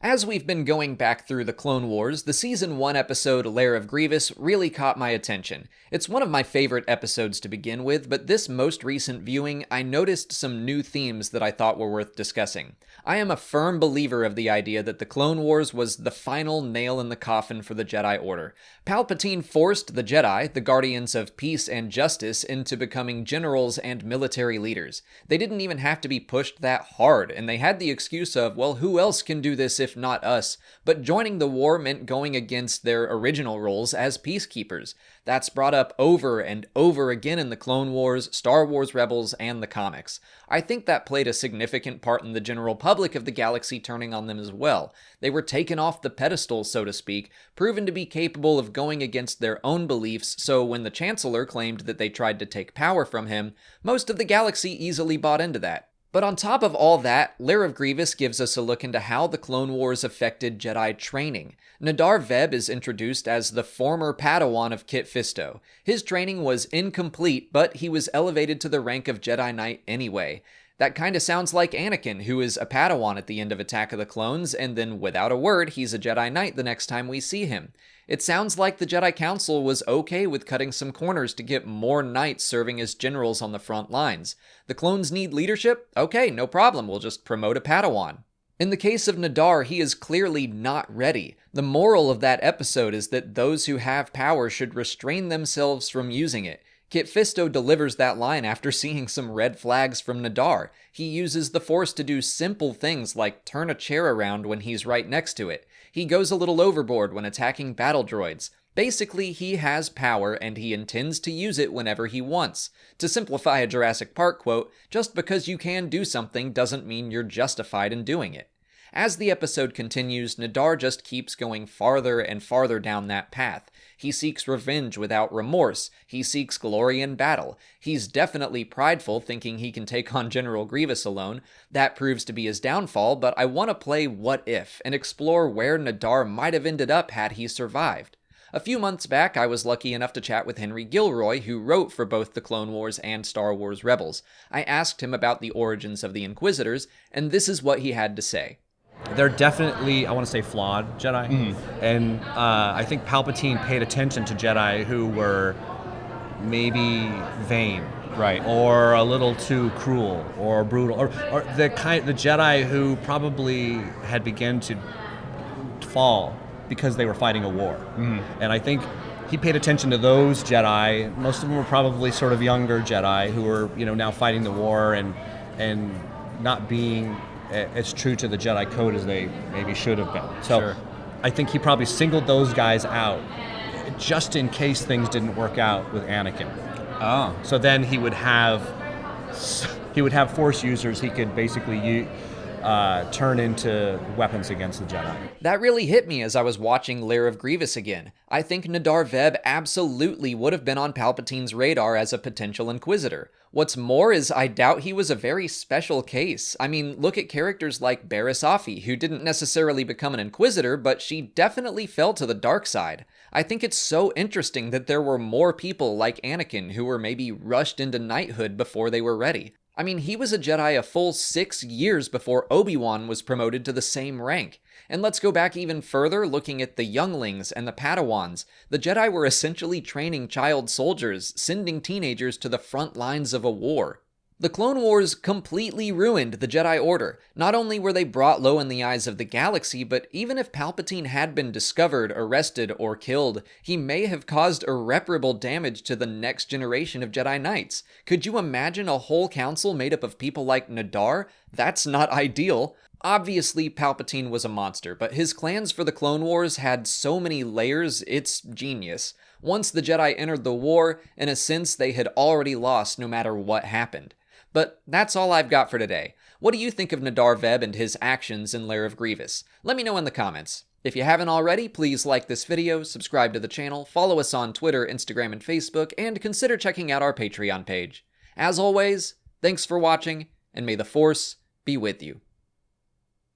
As we've been going back through the Clone Wars, the Season 1 episode Lair of Grievous really caught my attention. It's one of my favorite episodes to begin with, but this most recent viewing, I noticed some new themes that I thought were worth discussing. I am a firm believer of the idea that the Clone Wars was the final nail in the coffin for the Jedi Order. Palpatine forced the Jedi, the guardians of peace and justice, into becoming generals and military leaders. They didn't even have to be pushed that hard, and they had the excuse of, well, who else can do this if not us? But joining the war meant going against their original roles as peacekeepers. That's brought up over and over again in the Clone Wars, Star Wars Rebels, and the comics. I think that played a significant part in the general public of the galaxy turning on them as well. They were taken off the pedestal, so to speak, proven to be capable of going against their own beliefs, so when the Chancellor claimed that they tried to take power from him, most of the galaxy easily bought into that. But on top of all that, Lair of Grievous gives us a look into how the Clone Wars affected Jedi training. Nahdar Vebb is introduced as the former Padawan of Kit Fisto. His training was incomplete, but he was elevated to the rank of Jedi Knight anyway. That kinda sounds like Anakin, who is a Padawan at the end of Attack of the Clones, and then without a word, he's a Jedi Knight the next time we see him. It sounds like the Jedi Council was okay with cutting some corners to get more Knights serving as generals on the front lines. The clones need leadership? Okay, no problem, we'll just promote a Padawan. In the case of Nahdar, he is clearly not ready. The moral of that episode is that those who have power should restrain themselves from using it. Kit Fisto delivers that line after seeing some red flags from Nahdar. He uses the Force to do simple things like turn a chair around when he's right next to it. He goes a little overboard when attacking battle droids. Basically, he has power and he intends to use it whenever he wants. To simplify a Jurassic Park quote, just because you can do something doesn't mean you're justified in doing it. As the episode continues, Nahdar just keeps going farther and farther down that path. He seeks revenge without remorse. He seeks glory in battle. He's definitely prideful, thinking he can take on General Grievous alone. That proves to be his downfall, but I want to play What If and explore where Nahdar might have ended up had he survived. A few months back, I was lucky enough to chat with Henry Gilroy, who wrote for both the Clone Wars and Star Wars Rebels. I asked him about the origins of the Inquisitors, and this is what he had to say. They're definitely, I want to say, flawed Jedi. And I think Palpatine paid attention to Jedi who were maybe vain. Right. Or a little too cruel or brutal. Or the Jedi who probably had begun to fall because they were fighting a war. And I think he paid attention to those Jedi. Most of them were probably sort of younger Jedi who were, now fighting the war and not being as true to the Jedi code as they maybe should have been. So Sure. I think he probably singled those guys out just in case things didn't work out with Anakin. Oh. So then he would have Force users he could basically turn into weapons against the Jedi. That really hit me as I was watching Lair of Grievous again. I think Nahdar Vebb absolutely would have been on Palpatine's radar as a potential Inquisitor. What's more is I doubt he was a very special case. I mean, look at characters like Barriss Offee, who didn't necessarily become an Inquisitor, but she definitely fell to the dark side. I think it's so interesting that there were more people like Anakin who were maybe rushed into knighthood before they were ready. I mean, he was a Jedi a full 6 years before Obi-Wan was promoted to the same rank. And let's go back even further, looking at the younglings and the Padawans. The Jedi were essentially training child soldiers, sending teenagers to the front lines of a war. The Clone Wars completely ruined the Jedi Order. Not only were they brought low in the eyes of the galaxy, but even if Palpatine had been discovered, arrested, or killed, he may have caused irreparable damage to the next generation of Jedi Knights. Could you imagine a whole council made up of people like Nahdar? That's not ideal. Obviously, Palpatine was a monster, but his plans for the Clone Wars had so many layers, it's genius. Once the Jedi entered the war, in a sense they had already lost no matter what happened. But that's all I've got for today. What do you think of Nahdar Vebb and his actions in Lair of Grievous? Let me know in the comments. If you haven't already, please like this video, subscribe to the channel, follow us on Twitter, Instagram, and Facebook, and consider checking out our Patreon page. As always, thanks for watching, and may the Force be with you.